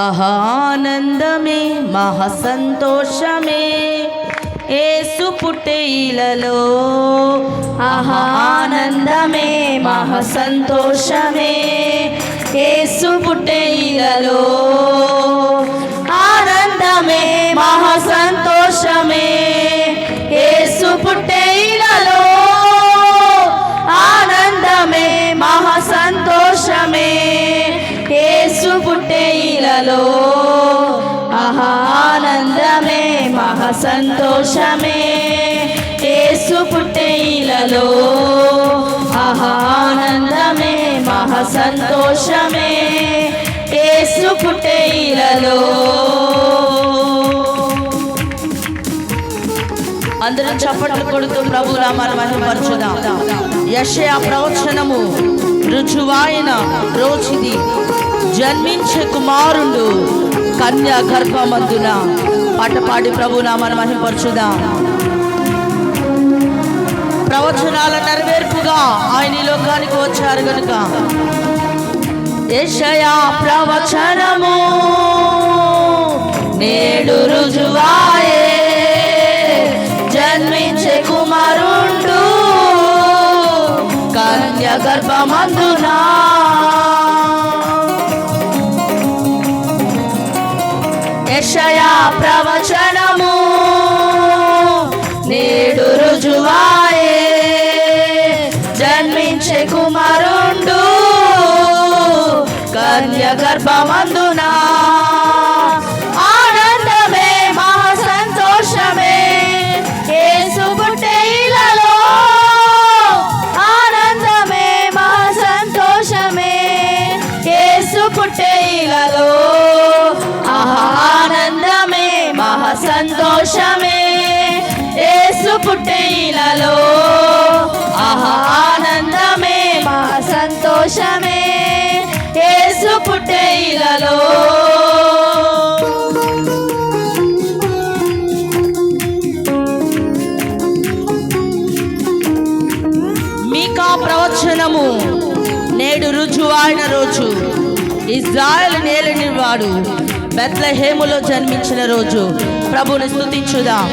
ఆనందమే మహాసంతోషమే యేసు పుట్టేలలో ఆనందమే మహాసంతోషమే యేసు పుట్టేలలో ఆనందమే మహాసంతోషమే యేసు పుట్టేలలో ఆనందమే మహాసంతోషమే యేసు పుట్టేలలో ఆనందమే మహాసంతోషమే యేసు పుట్టేలలో ఆనందమే మహాసంతోషమే యేసు పుట్టేలలో. అందరం చప్పట్లు కొడుతూ ప్రభు నామాన్ని మహిమపరచుదాం. యెషయా ప్రవచనము రుజువైన రోజుది, జన్మించే కుమారుడు కన్య గర్భమందున. పాట పాడి ప్రభు నామాన్ని మహిమపరచుదాం. ప్రవచనాల నెరవేర్పుగా ఆయన ఈ లోకానికి వచ్చారు గనుక యెషయా ప్రవచనము నేడు రుజువాయే, జన్మించే కుమారుండు కన్య గర్భమందున. యెషయా ప్రవచనము నేడు రుజువాయే, జన్మించే కుమారుండు కన్య గర్భమందున. ఆనందమే మహాసంతోషమే యేసు పుట్టేలలో ఆనందమే మహాసంతోషమే యేసు పుట్టేలలో ఆనందమే మహాసంతోషమే యేసు పుట్టేలలో ఆనందమే మహాసంతోషమే యేసు పుట్టేలలో. మీకా ప్రవచనము నేడు రుజువైన రోజు, ఇజ్రాయెలు నేలని వాడు బెత్లెహేములో జన్మించిన రోజు. ప్రభుని స్తుతించుదాం.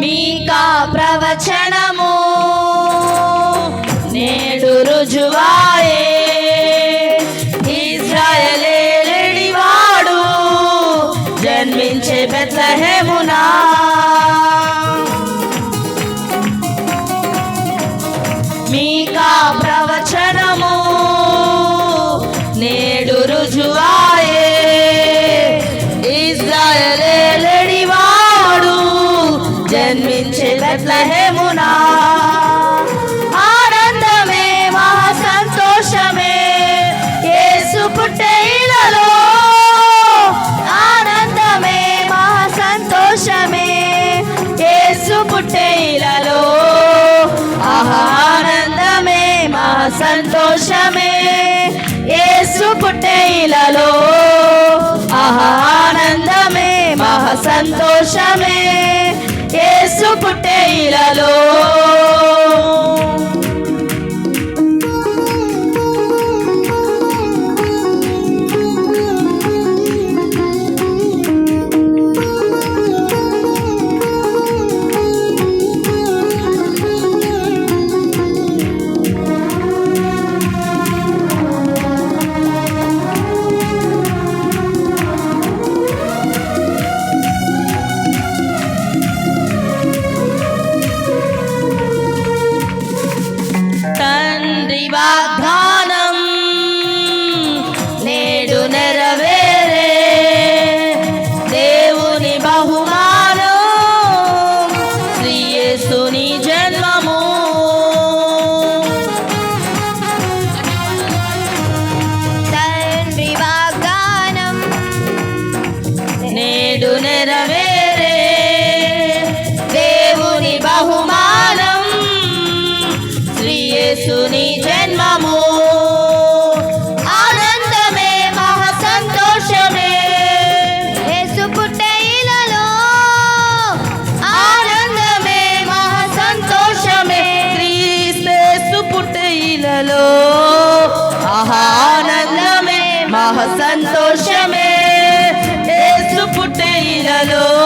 మీకా ప్రవచనము నేడు రుజువాయే, ఇశ్రాయేలు వాడు జన్మించే బెత్లెహేమునా. మీకా ప్రవచనము నేడు రుజువాయే, ఇశ్రాయేలు వాడు జన్మించే బెత్లెహేమునా. ఆనందమే మహాసంతోషమే యేసు పుట్టేలలో ఆనందమే మహాసంతోషమే యేసు పుట్టేలలో ఆనందమే మహాసంతోషమే యేసు పుట్టేలలో ఆనందమే మహాసంతోషమే యేసు పుట్టేలలో. ఇలలో